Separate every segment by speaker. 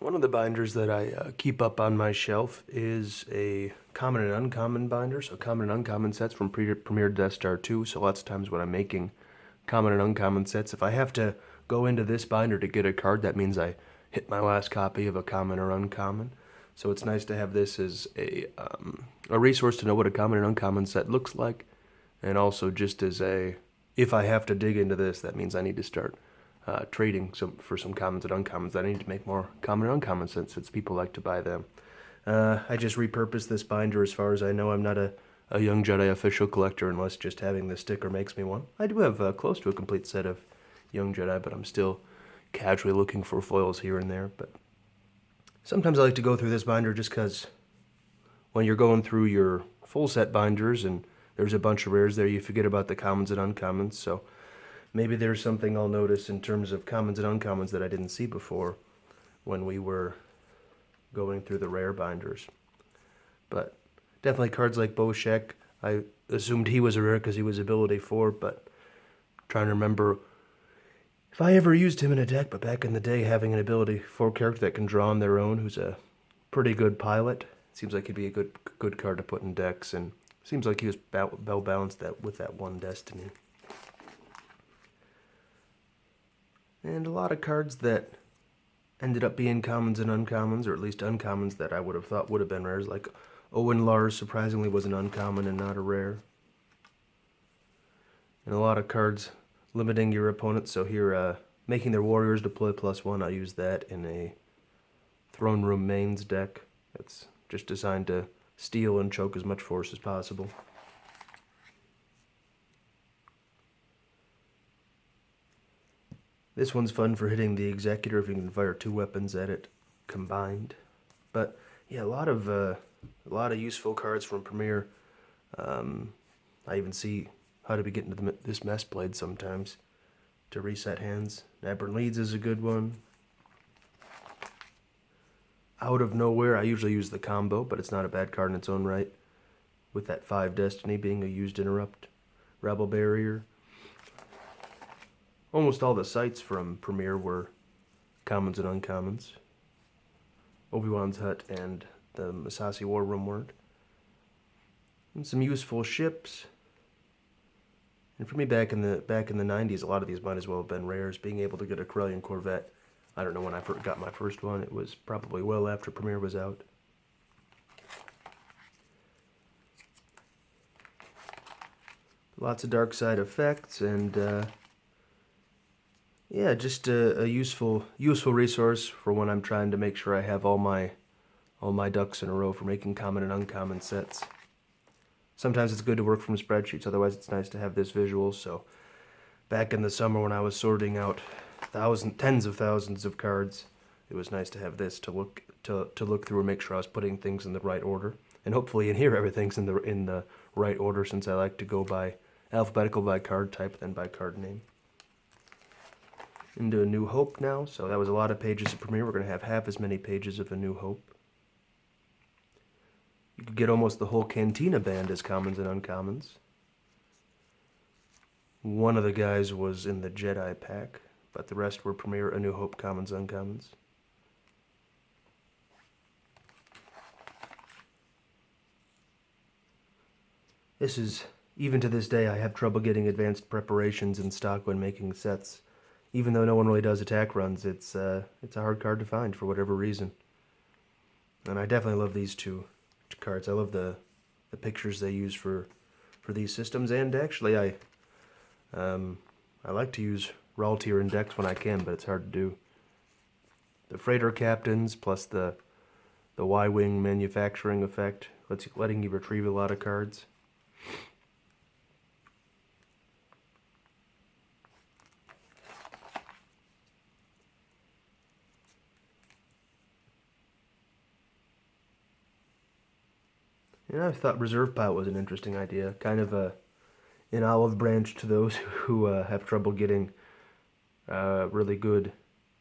Speaker 1: One of the binders that I keep up on my shelf is a common and uncommon binder. So common and uncommon sets from Premier Death Star 2. So lots of times when I'm making common and uncommon sets, if I have to go into this binder to get a card, that means I hit my last copy of a common or uncommon. So it's nice to have this as a resource to know what a common and uncommon set looks like. And also just as if I have to dig into this, that means I need to start trading for some commons and uncommons. I need to make more common and uncommon sets since people like to buy them. I just repurposed this binder as far as I know. I'm not a Young Jedi official collector unless just having this sticker makes me one. I do have close to a complete set of Young Jedi, but I'm still casually looking for foils here and there. But sometimes I like to go through this binder just because when you're going through your full set binders and there's a bunch of rares there, you forget about the commons and uncommons. So maybe there's something I'll notice in terms of commons and uncommons that I didn't see before when we were going through the rare binders. But definitely cards like Boshek, I assumed he was a rare because he was ability 4, but trying to remember if I ever used him in a deck, but back in the day, having an ability 4 character that can draw on their own, who's a pretty good pilot, seems like he'd be a good card to put in decks, and seems like he was well balanced with that one destiny. And a lot of cards that ended up being commons and uncommons, or at least uncommons that I would have thought would have been rares, like Owen Lars surprisingly was an uncommon and not a rare. And a lot of cards limiting your opponents, so here, making their warriors deploy +1, I use that in a Throne Room mains deck. That's just designed to steal and choke as much force as possible. This one's fun for hitting the Executor if you can fire 2 weapons at it combined. But yeah, a lot of useful cards from Premier. I even see how to be getting this Mess Blade sometimes to reset hands. Nabern Leeds is a good one. Out of Nowhere, I usually use the combo, but it's not a bad card in its own right. With that 5 Destiny being a used interrupt. Rebel Barrier. Almost all the sites from Premier were commons and uncommons. Obi-Wan's Hut and the Massassi War Room weren't. And some useful ships. And for me, back in the 90s, a lot of these might as well have been rares. Being able to get a Corellian Corvette. I don't know when I got my first one. It was probably well after Premier was out. Lots of dark side effects and yeah, just a useful resource for when I'm trying to make sure I have all my ducks in a row for making common and uncommon sets. Sometimes it's good to work from spreadsheets, otherwise it's nice to have this visual. So back in the summer when I was sorting out tens of thousands of cards, it was nice to have this to look through and make sure I was putting things in the right order. And hopefully in here everything's in the right order, since I like to go by alphabetical by card type, then by card name. Into A New Hope now, so that was a lot of pages of Premier. We're going to have half as many pages of A New Hope. You could get almost the whole Cantina band as commons and uncommons. One of the guys was in the Jedi pack, but the rest were Premier, A New Hope, commons, uncommons. This is, even to this day, I have trouble getting advanced preparations in stock when making sets. Even though no one really does attack runs, it's a hard card to find for whatever reason. And I definitely love these two cards. I love the pictures they use for these systems, and actually I like to use Raw tier in decks when I can, but it's hard to do. The freighter captains plus the Y-wing manufacturing effect, letting you retrieve a lot of cards. And I thought Reserve Pilot was an interesting idea, kind of an olive branch to those who have trouble getting really good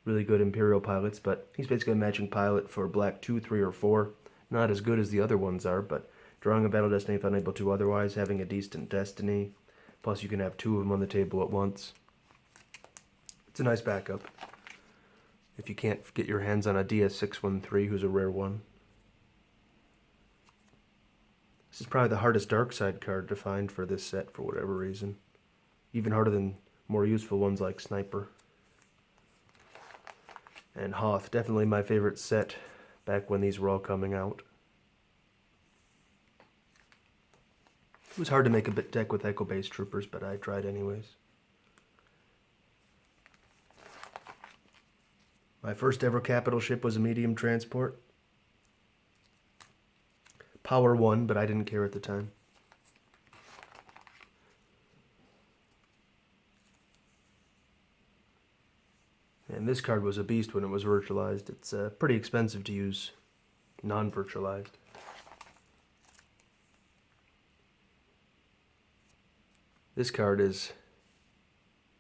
Speaker 1: Imperial pilots. But he's basically a matching pilot for black 2, 3, or 4. Not as good as the other ones are, but drawing a battle destiny if unable to otherwise, having a decent destiny. Plus you can have 2 of them on the table at once. It's a nice backup. if you can't get your hands on a DS613, who's a rare one. This is probably the hardest dark side card to find for this set for whatever reason. Even harder than more useful ones like Sniper. And Hoth, definitely my favorite set back when these were all coming out. It was hard to make a bit deck with Echo-based troopers, but I tried anyways. My first ever capital ship was a medium transport. Power 1, but I didn't care at the time. And this card was a beast when it was virtualized. It's pretty expensive to use non-virtualized. This card is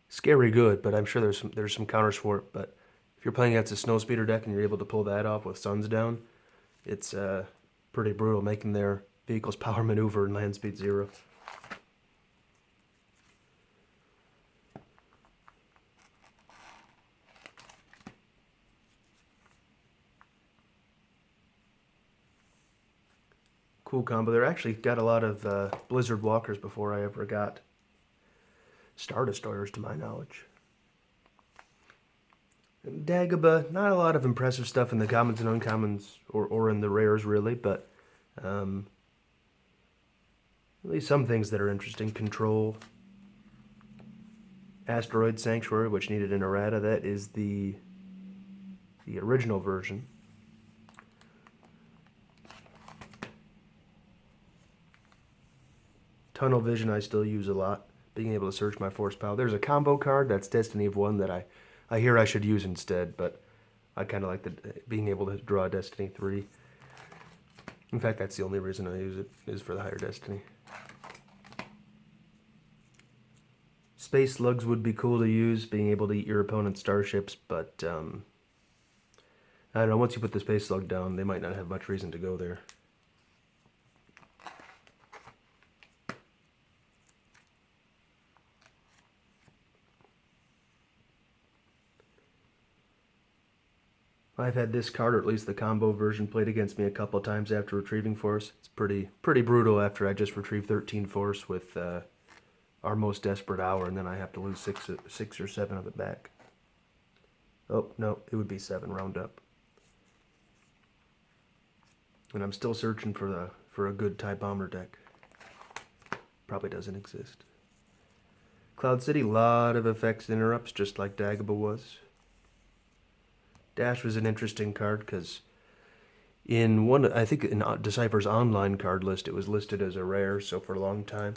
Speaker 1: scary good, but I'm sure there's some counters for it. But if you're playing against a Snowspeeder deck and you're able to pull that off with Suns down, it's pretty brutal, making their vehicles power maneuver and land speed 0. Cool combo. They actually got a lot of Blizzard Walkers before I ever got Star Destroyers, to my knowledge. And Dagobah, not a lot of impressive stuff in the commons and uncommons, or in the rares really, but at least some things that are interesting. Control. Asteroid Sanctuary, which needed an errata. That is the original version. Tunnel Vision I still use a lot, being able to search my force pile. There's a combo card, that's Destiny of 1, that I hear I should use instead, but I kind of like being able to draw Destiny 3. In fact, that's the only reason I use it, is for the higher Destiny. Space Slugs would be cool to use, being able to eat your opponent's starships, but I don't know, once you put the Space Slug down, they might not have much reason to go there. I've had this card, or at least the combo version, played against me a couple times after retrieving force. It's pretty brutal after I just retrieved 13 force with our most desperate hour, and then I have to lose 6 or 7 of it back. Oh, no, it would be 7, round up. And I'm still searching for a good TIE Bomber deck. Probably doesn't exist. Cloud City, lot of effects interrupts, just like Dagobah was. Dash was an interesting card because I think in Decipher's online card list, it was listed as a rare, so for a long time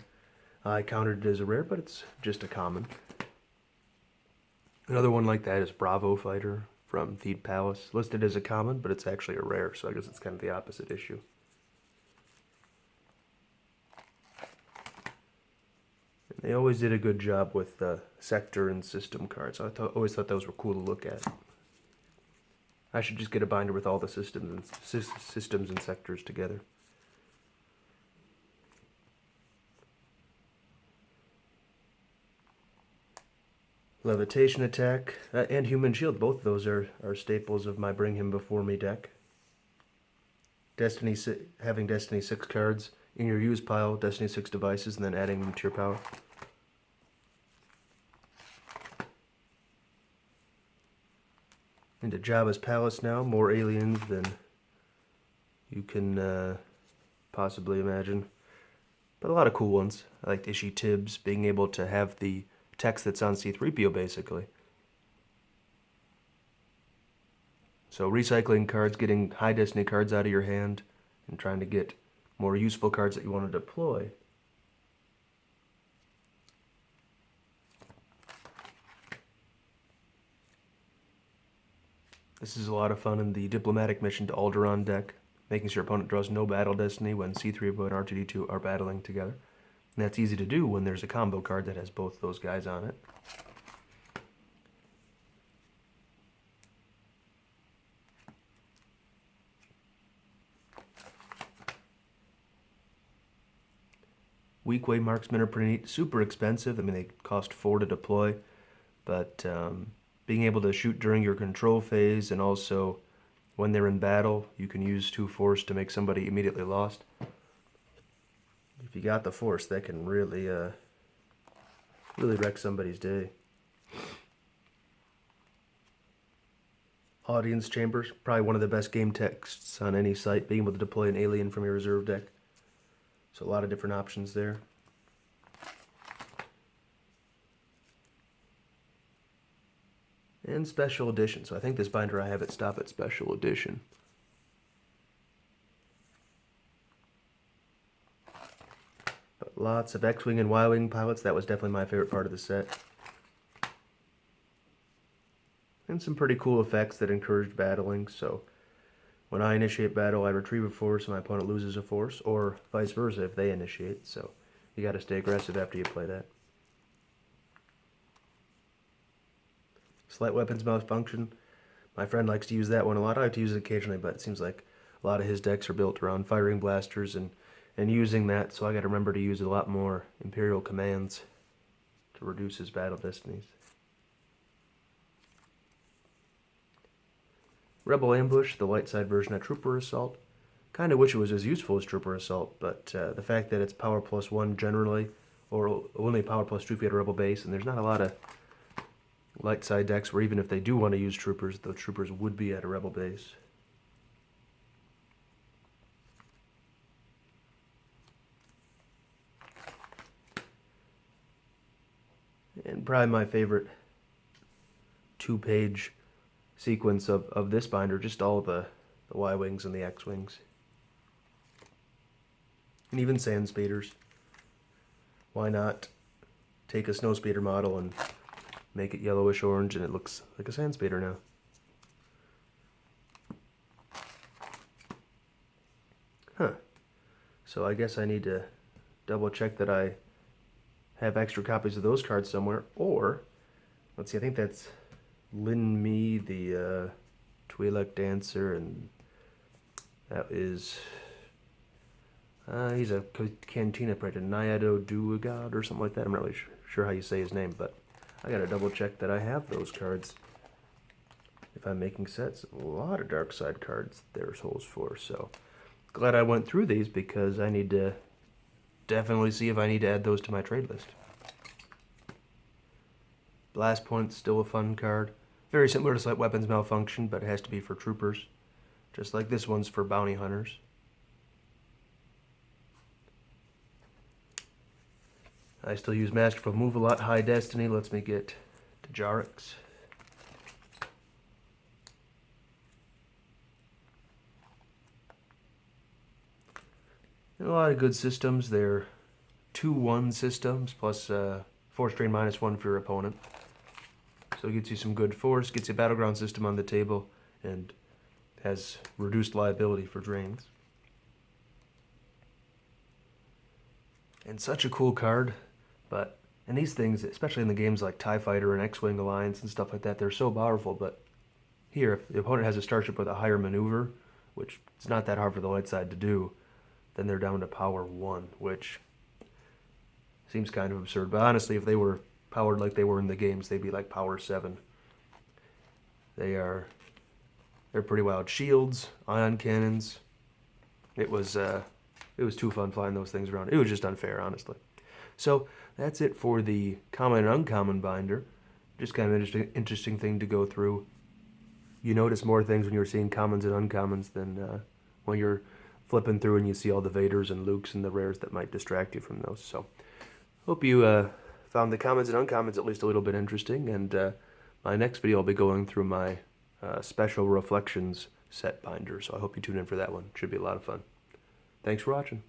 Speaker 1: I counted it as a rare, but it's just a common. Another one like that is Bravo Fighter from Theed Palace, listed as a common, but it's actually a rare, so I guess it's kind of the opposite issue. And they always did a good job with sector and system cards. I always thought those were cool to look at. I should just get a binder with all the systems and sectors together. Levitation Attack and Human Shield, both of those are staples of my Bring Him Before Me deck. Having Destiny 6 cards in your use pile, Destiny 6 devices, and then adding them to your power. Into Jabba's Palace now, more aliens than you can possibly imagine. But a lot of cool ones. I like Ishi Tibbs, being able to have the text that's on C-3PO basically. So recycling cards, getting high Destiny cards out of your hand, and trying to get more useful cards that you want to deploy. This is a lot of fun in the Diplomatic Mission to Alderaan deck, making sure your opponent draws no battle Destiny when C-3PO and R2-D2 are battling together. And that's easy to do when there's a combo card that has both those guys on it. Weakway Marksmen are pretty neat, super expensive. I mean, they cost 4 to deploy, but being able to shoot during your control phase, and also when they're in battle, you can use 2 force to make somebody immediately lost. If you got the force, that can really wreck somebody's day. Audience Chambers, probably one of the best game texts on any site, being able to deploy an alien from your reserve deck. So a lot of different options there. And Special Edition. So I think this binder I have it stop at Special Edition. But lots of X-Wing and Y-Wing pilots. That was definitely my favorite part of the set. And some pretty cool effects that encouraged battling. So when I initiate battle, I retrieve a force and my opponent loses a force, or vice versa if they initiate. So you got to stay aggressive after you play that. Slight weapons malfunction. My friend likes to use that one a lot. I like to use it occasionally, but it seems like a lot of his decks are built around firing blasters and using that, so I got to remember to use a lot more Imperial commands to reduce his battle destinies. Rebel Ambush, the light side version of Trooper Assault. Kind of wish it was as useful as Trooper Assault, but the fact that it's power +1 generally, or only power +2 if you had a Rebel base, and there's not a lot of light side decks where even if they do want to use troopers, the troopers would be at a Rebel base. And probably my favorite 2-page sequence of this binder, just all the Y-Wings and the X-Wings. And even Sand Speeders. Why not take a Snow Speeder model and make it yellowish orange and it looks like a Sand Speeder now. Huh. So I guess I need to double check that I have extra copies of those cards somewhere, or let's see, I think that's Lin Mi, the Twi'lek Dancer, and that is he's a Cantina Pride, Nyado Duagod or something like that. I'm not really sure how you say his name, but I gotta double check that I have those cards if I'm making sets. A lot of dark side cards there's holes for, so glad I went through these because I need to definitely see if I need to add those to my trade list. Blast Point's still a fun card. Very similar to Slight Weapons Malfunction, but it has to be for troopers. Just like this one's for bounty hunters. I still use Masterful Move a lot. High Destiny lets me get to Jarix. And a lot of good systems. They're 2-1 systems plus Force Drain -1 for your opponent. So it gets you some good force, gets you a battleground system on the table, and has reduced liability for drains. And such a cool card, but and these things, especially in the games like TIE Fighter and X-Wing Alliance and stuff like that, they're so powerful, but here, if the opponent has a starship with a higher maneuver, which it's not that hard for the light side to do, then they're down to power 1, which seems kind of absurd. But honestly, if they were powered like they were in the games, they'd be like power 7. They're pretty wild. Shields, ion cannons. It was too fun flying those things around. It was just unfair, honestly. So that's it for the common and uncommon binder. Just kind of interesting thing to go through. You notice more things when you're seeing commons and uncommons than when you're flipping through and you see all the Vaders and Lukes and the rares that might distract you from those. So hope you found the commons and uncommons at least a little bit interesting. And my next video I'll be going through my Special Reflections set binder. So I hope you tune in for that one. Should be a lot of fun. Thanks for watching.